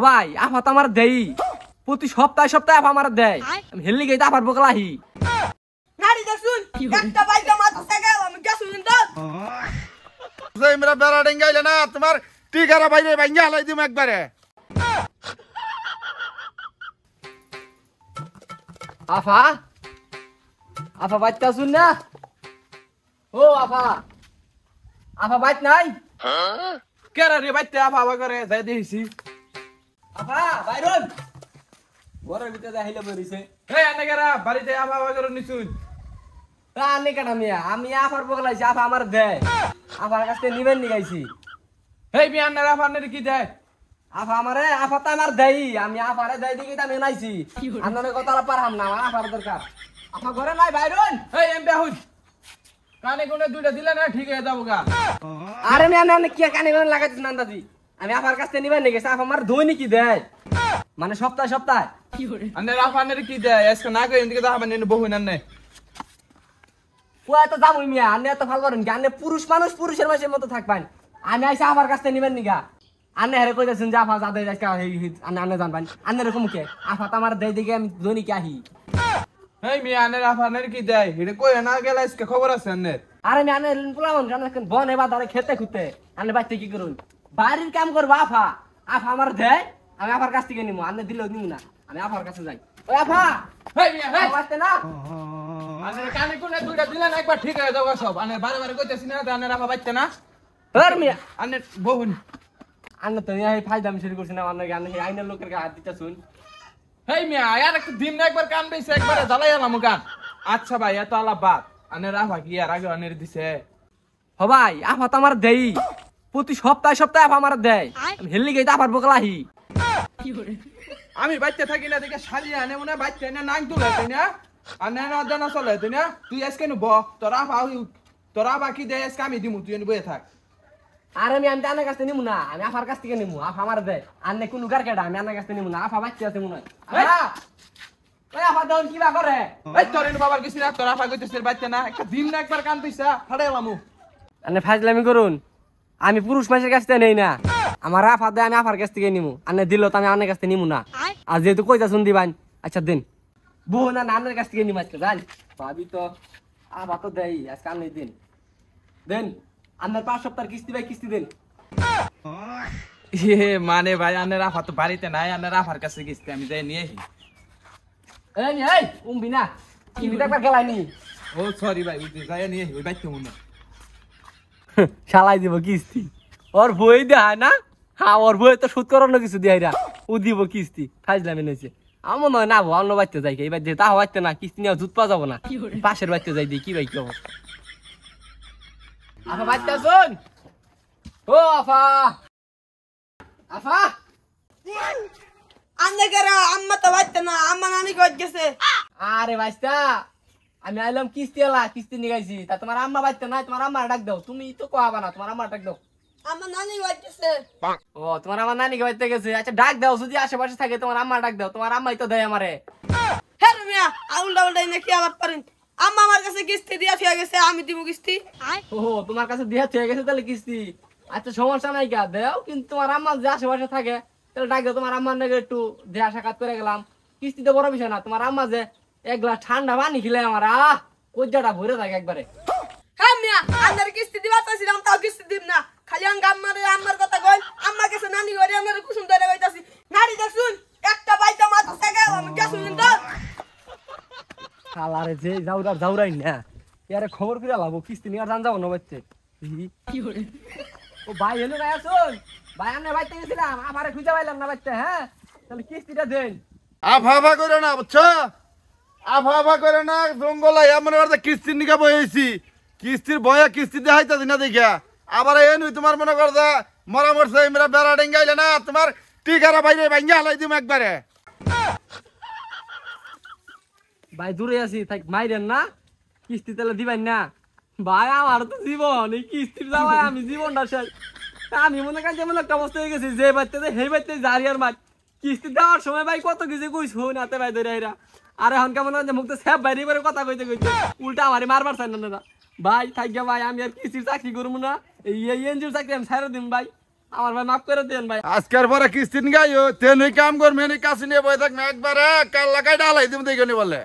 ভাই আফা তো আমার দেই প্রতি সপ্তাহে সপ্তাহে আফা আমার দেয় আমি হেললি গেই আফার বকলাহি নারী দেখুন একটা বাইকা মাথা থেকে আমি কে শুনুন তো যে মেরা বেড়া ডেঙ্গাইলে না তোমার টিকারা বাইরে ভাঙ্গা হালাই দিম একবারে। আফা আফা বাচ্চা শুন না ও আফা আফা বাইত নাই কেরা রে বাইতে আফা আফা করে যাই দিছি আফা বাইরন ঘরের ভিতরে যাইলে বরিছে এই আনে কেরা বাড়িতে আফা আফা করে নিছুন তা আনে কেন আমি আফার বকলাইছি আফা আমার দেয় আফার কাছ থেকে নিবেন নি গাইছি এই বিয়ানের আফা আনের কি দেয় আফা আমারে আফা তো আমার দেই আমি আফারে দেই দিকে আমি নাইছি আপনাদের কথা পারহাম না আমার আফার দরকার আফা ঘরে নাই বাইরন এই এম বেহুদ কানে কোনে দুইটা দিলে না ঠিক হয়ে যাবো গা আরে আমি কি কানে কোনে লাগাইছিস না দাদি আমি আফার কাছ থেকে নিবেন নি গেছে আফা আমার দই কি দেয় মানে সপ্তাহে সপ্তাহে আনের আফা আনের কি দেয় আজকে না কই এদিকে যাবেন এনে বহু নান্নে ওই তো যাবো মিয়া আনে এত ভালো করেন কি আনে পুরুষ মানুষ পুরুষের মাসের মতো থাকবেন আমি আইসা আমার কাছ থেকে নিবেন নিগা আনে হেরে কইতেছেন যে আফা যাদের আনে আনে জানবেন আনে এরকম কে আফা তো আমার দেই দিকে আমি দৈনিক আহি এই মিয়া আনের আফা আনের কি দেয় এটা কই না গেলে আজকে খবর আছে আনের আরে আমি আনে পোলামন কারণ বন এবার ধরে খেতে খুঁতে আনে বাইতে কি করুন বাড়ির কাম করবো আফা আফা আমার দেয় আমি আফার কাছ থেকে নিবো আনে দিলেও নিব না আমি আফার কাছে যাই ওই আফা এই মিয়া এই বাঁচতে না আনের কানে কোনে দুইটা দিলে না একবার ঠিক হয়ে যাবো সব আনের বারে বারে কইতেছি না আনের আফা বাইতে না ধর মিয়া আনের বহুন আনে তো এই ফায়দা আমি শুরু করছি না অন্য গান আইনের লোকের হাত দিতে শুন এই মিয়া আর একটু দিন না একবার কান বেশি একবারে জ্বালাই এলাম গান আচ্ছা ভাই এত আলাপ বাদ আনের আফা কি আর আগে আনের দিছে হ ভাই আফা তো আমার দেই প্রতি সপ্তাহে সপ্তাহে আফা আমার দেয় আমি হেললি গেই আফার বকলাহি আমি বাইতে থাকি না দেখে শালি আনে মনে বাইতে না নাং তুলে তাই না আনে না জানা চলে তাই না তুই আজকে নো তোরা বাকি দে আজকে আমি দিমু তুই বয়ে থাক আর আমি আনের কাছ থেকে নিবো না আমি আফার কাছ থেকে নিবো আফা আমার দেয় আনে কোন গার কেডা আমি আনের কাছ থেকে নিবো না আফা বাচ্চা আছে মনে হয় ওই আফা দেন কিবা করে এই তোর এনে বাবার কিছু না তোরা বাকি কইতেছিস বাইতে না একটা দিন না একবার কান পয়সা ফাড়ে এলামু আনে ফাজলামি করুন আমি পুরুষ মানুষের কাছ থেকে নেই না আমার আফা দেয় আমি আফার কাছ থেকে নিবো আনে দিল তো আমি আনের কাছ থেকে নিবো না আর যেহেতু কইতা শুন দিবান আচ্ছা দিন বহু না আনের কাছ থেকে নিবো আজকে জান ভাবি তো আফা তো দেই আজকে আনে দিন দেন আপনার 5 সপ্তাহের কিস্তি ভাই কিস্তি দেন মানে ভাই আনের আফা তো বাড়িতে নাই আনের আফার কাছে গেছি আমি যাই নিয়ে এই উমবি না কিমিটা একবার খেলাইনি ও সরি ভাই উঠে যাই নিয়ে ওই বাইতে মনে শালাই দিব কিস্তি ওর বই দেয় না হ্যাঁ ওর বই তো সুদ করানো কিছু দেয় না ও দিব কিস্তি ফাইজলামি নইছে আমার নয় না অন্য বাড়িতে যাই এবার যে তাও বাড়তে না কিস্তি নিয়ে দুধ পাওয়া যাবো না পাশের বাড়িতে যাই দিই কি ভাই কি অবস্থা আফা বাড়তে আসুন ও আফা আফা আন্নে কেরা আম্মা তো বাইতে না আম্মা নানি কই গেছে আরে বাইস্তা আমি আইলাম কিস্তি এলা কিস্তি নিগাইছি তা তোমার আম্মা বাড়তে নাই তোমার আম্মা ডাক দাও তুমি তো কোয়াবা না তোমার আম্মা ডাক দাও আম্মা নানি কই গেছে ও তোমার আমার নানি বাড়তে গেছে আচ্ছা ডাক দাও যদি আশেপাশে থাকে তোমার আম্মা ডাক দাও তোমার আম্মাই তো দেয় আমারে হ্যাঁ মিয়া উল্টা উল্টা নাকি আলাপ করেন আম্মা আমার কাছে কিস্তি দিয়া ফিয়া গেছে আমি দিমু কিস্তি ও তোমার কাছে দিয়া থেকে গেছে তাহলে কিস্তি আচ্ছা সমস্যা নাই গা দেও কিন্তু তোমার আম্মা যে আশেপাশে থাকে তাহলে ডাক দাও তোমার আম্মার নাকি একটু দেয়া সাক্ষাৎ করে গেলাম কিস্তি তো বড় বিষয় না তোমার আম্মা যে এক গ্লাস ঠান্ডা পানি খেলে আমার কজ্জাটা ভরে থাকে একবারে হ্যাঁ মিয়া আন্নার কিস্তি দিবা চাইছিলাম তাও কিস্তি দিম না খালি আম্মারে আম্মার কথা কই আম্মা কাছে নানি ঘরে আমার কুসুম ধরে কইতাছি নারী দেখুন একটা বাইটা মাথা থেকে আমি কে শুনুন তো শালারে যে যাউরাই না ইয়ারে খবর করে লাবো কিস্তি নিয়ে আর জান যাবো না বাচ্চা কি করে ও ভাই এলো ভাই আসুন ভাই আমরা বাইতে গেছিলাম আমারে খুঁজে পাইলাম না বাচ্চা হ্যাঁ তাহলে কিস্তিটা দেন আফা আফা করে না বুঝছো আফা আফা করে না জঙ্গলাই এমন একটা কিস্তির নিকা বইছি কিস্তির বয়া কিস্তি দেখাইতাছি না দেখা আবার এ নুই তোমার মনে কর যে মরা মরছে মেরা বেড়া ডেঙ্গাইলে না তোমার টিকারা বাইরে ভাঙ্গা হালাই দিম একবারে ভাই দূরে আছি থাক মাইরেন না কিস্তি তাহলে দিবেন না ভাই আমার তো জীবন এই কিস্তির জ্বালায় আমি জীবনটা শেষ আমি মনে করি যেমন একটা অবস্থা হয়ে গেছি যে বাচ্চা সেই বাচ্চা জারিয়ার মাছ কিস্তি দেওয়ার সময় ভাই কত কিছু কইস হই নাতে ভাই ধরে এরা আর এখন কেমন যে মুখ তো স্যাপ বাইরে বাইরে কথা কইতে কইতে উল্টা আমারই মারবার চাই না ভাই থাক ভাই আমি আর কিস্তির চাকরি করবো না এই এনজিওর চাকরি আমি ছাড়ে দিন ভাই আমার ভাই মাফ করে দেন ভাই। আজকের পরে কিস্তি নিয়ে গাইও তেন কাম করবে কাছে নিয়ে বয়ে থাকবে একবারে কাল লাগাই ডালাই তুমি দেখে নি বলে